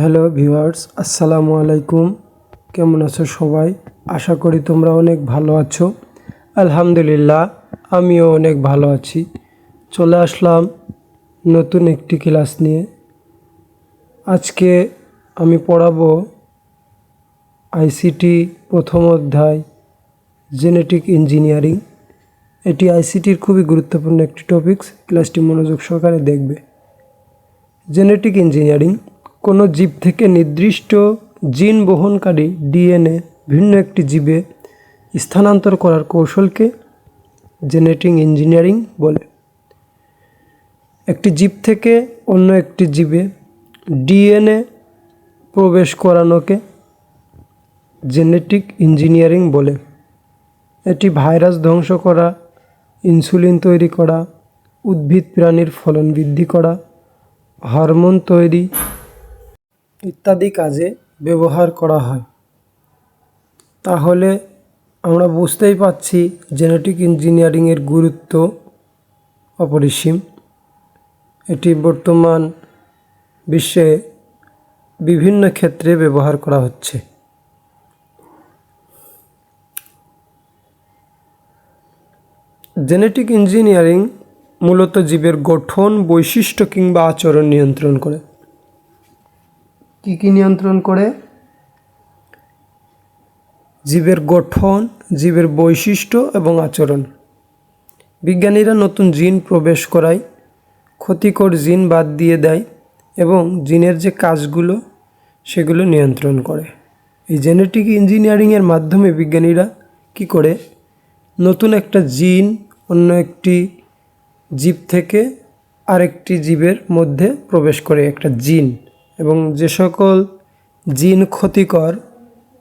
Hello viewers, আসসালামু আলাইকুম। কেমন আছো সবাই? আশা করি তোমরা অনেক ভালো আছো। আলহামদুলিল্লাহ, আমিও অনেক ভালো আছি। চলে আসলাম নতুন একটি ক্লাস নিয়ে। আজকে আমি পড়াবো আইসিটি প্রথম অধ্যায় জেনেটিক ইঞ্জিনিয়ারিং। এটি আইসিটির খুবই গুরুত্বপূর্ণ একটি টপিকস। ক্লাসটি মনোযোগ সহকারে দেখবে। জেনেটিক ইঞ্জিনিয়ারিং কোনো জীব থেকে নির্দিষ্ট জিন বহনকারী ডিএনএ ভিন্ন একটি জীবে স্থানান্তর করার কৌশলকে জেনেটিক ইঞ্জিনিয়ারিং বলে। একটি জীব থেকে অন্য একটি জীবে ডিএনএ প্রবেশ করানোকে জেনেটিক ইঞ্জিনিয়ারিং বলে। এটি ভাইরাস ধ্বংস করা, ইনসুলিন তৈরি করা, উদ্ভিদ প্রাণীর ফলন বৃদ্ধি করা, হরমোন তৈরি ইত্যাদি কাজে ব্যবহার করা হয়। তাহলে আমরা বুঝতেই পারছি জেনেটিক ইঞ্জিনিয়ারিংয়ের গুরুত্ব অপরিসীম। এটি বর্তমান বিশ্বে বিভিন্ন ক্ষেত্রে ব্যবহার করা হচ্ছে। জেনেটিক ইঞ্জিনিয়ারিং মূলত জীবের গঠন, বৈশিষ্ট্য কিংবা আচরণ নিয়ন্ত্রণ করে। কি নিয়ন্ত্রণ করে? জীবের গঠন, জীবের বৈশিষ্ট্য এবং আচরণ। বিজ্ঞানীরা নতুন জিন প্রবেশ করায়, ক্ষতিকর জিন বাদ দিয়ে দেয় এবং জিনের যে কাজগুলো সেগুলো নিয়ন্ত্রণ করে। এই জেনেটিক ইঞ্জিনিয়ারিংয়ের মাধ্যমে বিজ্ঞানীরা কি করে? নতুন একটা জিন অন্য একটি জীব থেকে আরেকটি জীবের মধ্যে প্রবেশ করে একটা জিন, এবং যে সকল জিন ক্ষতিকর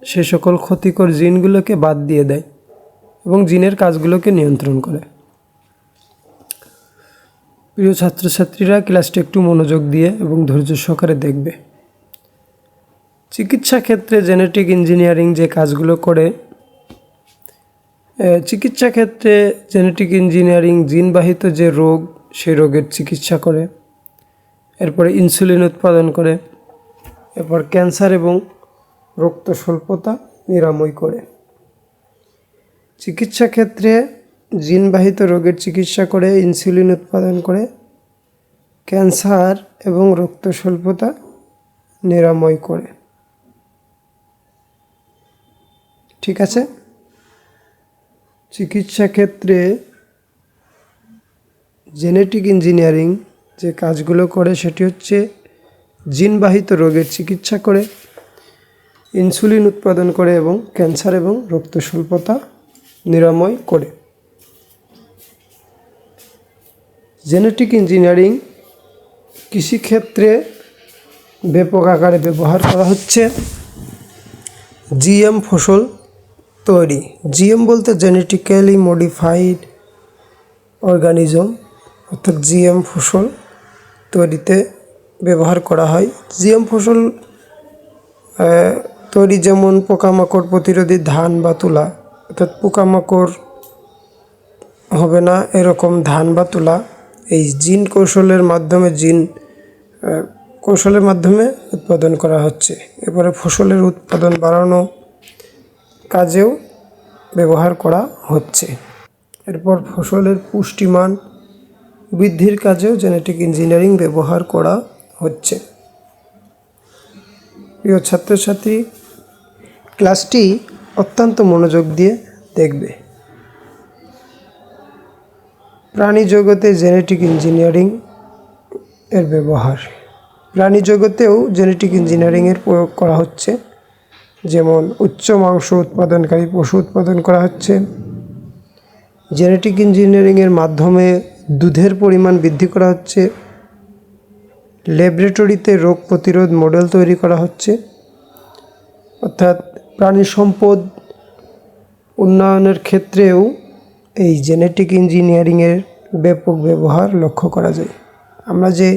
সে সকল ক্ষতিকর জিনগুলোকে বাদ দিয়ে দেয় এবং জিনের কাজগুলোকে নিয়ন্ত্রণ করে। প্রিয় ছাত্রছাত্রীরা, ক্লাসটি একটু মনোযোগ দিয়ে এবং ধৈর্য সহকারে দেখবে। চিকিৎসা ক্ষেত্রে জেনেটিক ইঞ্জিনিয়ারিং যে কাজগুলো করে, চিকিৎসা ক্ষেত্রে জেনেটিক ইঞ্জিনিয়ারিং জিনবাহিত যে রোগ সেই রোগের চিকিৎসা করে, এরপরে ইনসুলিন উৎপাদন করে, এরপর ক্যান্সার এবং রক্ত স্বল্পতা নিরাময় করে। চিকিৎসা ক্ষেত্রে জিনবাহিত রোগের চিকিৎসা করে, ইনসুলিন উৎপাদন করে, ক্যান্সার এবং রক্ত স্বল্পতা নিরাময় করে। ঠিক আছে? চিকিৎসা ক্ষেত্রে জেনেটিক ইঞ্জিনিয়ারিং যে কাজগুলো করে সেটি হচ্ছে জিনবাহিত রোগের চিকিৎসা করে, ইনসুলিন উৎপাদন করে এবং ক্যান্সার এবং রক্ত স্বল্পতা নিরাময় করে। জেনেটিক ইঞ্জিনিয়ারিং কৃষিক্ষেত্রে ব্যাপক আকারে ব্যবহার করা হচ্ছে। জিএম ফসল তৈরি। জিএম বলতে জেনেটিক্যালি মডিফাইড অর্গানিজম, অর্থাৎ জিএম ফসল তৈরিতে ব্যবহার করা হয়। জিএম ফসল তৈরি যেমন পোকামাকড় প্রতিরোধী ধান বা তুলা, অর্থাৎ পোকামাকড় হবে না এরকম ধান বা তুলা এই জিন কৌশলের মাধ্যমে উৎপাদন করা হচ্ছে। এরপরে ফসলের উৎপাদন বাড়ানো কাজেও ব্যবহার করা হচ্ছে। এরপর ফসলের পুষ্টিমান বৃদ্ধির কাজেও জেনেটিক ইঞ্জিনিয়ারিং ব্যবহার করা হচ্ছে। প্রিয় ছাত্রছাত্রী, ক্লাসটি অত্যন্ত মনোযোগ দিয়ে দেখবে। প্রাণী জগতে জেনেটিক ইঞ্জিনিয়ারিং এর ব্যবহার। প্রাণী জগতেও জেনেটিক ইঞ্জিনিয়ারিংয়ের প্রয়োগ করা হচ্ছে। যেমন উচ্চ মাংস উৎপাদনকারী পশু উৎপাদন করা হচ্ছে। জেনেটিক ইঞ্জিনিয়ারিংয়ের মাধ্যমে দুধের পরিমাণ বৃদ্ধি করা হচ্ছে। ল্যাবরেটরিতে রোগ প্রতিরোধ মডেল তৈরি করা হচ্ছে। অর্থাৎ প্রাণী সম্পদ উন্নয়নের ক্ষেত্রেও এই জেনেটিক ইঞ্জিনিয়ারিংয়ের ব্যাপক ব্যবহার লক্ষ্য করা যায়। আমরা যে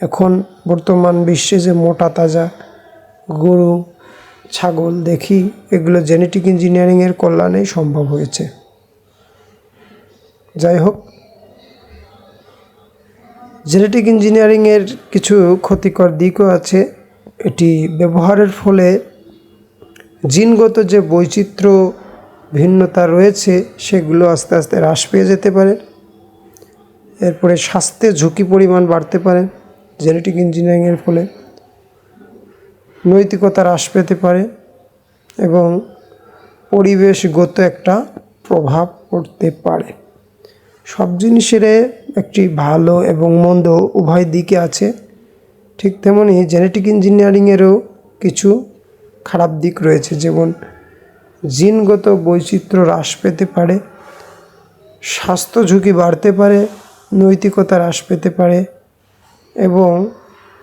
এখন বর্তমান বিশ্বে যে মোটা তাজা গরু ছাগল দেখি, এগুলো জেনেটিক ইঞ্জিনিয়ারিংয়ের কল্যাণেই সম্ভব হয়েছে। যাই হোক, জেনেটিক ইঞ্জিনিয়ারিংয়ের কিছু ক্ষতিকর দিকও আছে। এটি ব্যবহারের ফলে জিনগত যে বৈচিত্র্য ভিন্নতা রয়েছে সেগুলো আস্তে আস্তে হ্রাস পেয়ে যেতে পারে। এরপরে স্বাস্থ্যের ঝুঁকি পরিমাণ বাড়তে পারে জেনেটিক ইঞ্জিনিয়ারিংয়ের ফলে, নৈতিকতা হ্রাস পেতে পারে এবং পরিবেশগত একটা প্রভাব পড়তে পারে। সব জিনিসের একটি ভালো এবং মন্দ উভয় দিকে আছে, ঠিক তেমনি জেনেটিক ইঞ্জিনিয়ারিংয়েরও কিছু খারাপ দিক রয়েছে, যেমন জিনগত বৈচিত্র্য হ্রাস পেতে পারে, স্বাস্থ্য ঝুঁকি বাড়তে পারে, নৈতিকতা হ্রাস পেতে পারে এবং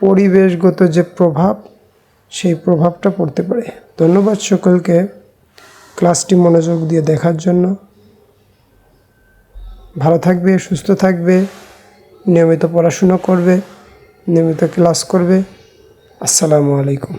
পরিবেশগত যে প্রভাব সেই প্রভাবটা পড়তে পারে। ধন্যবাদ সকলকে ক্লাসটি মনোযোগ দিয়ে দেখার জন্য। ভালো থাকবে, সুস্থ থাকবে, নিয়মিত পড়াশুনো করবে, নিয়মিত ক্লাস করবে। আসসালামু আলাইকুম।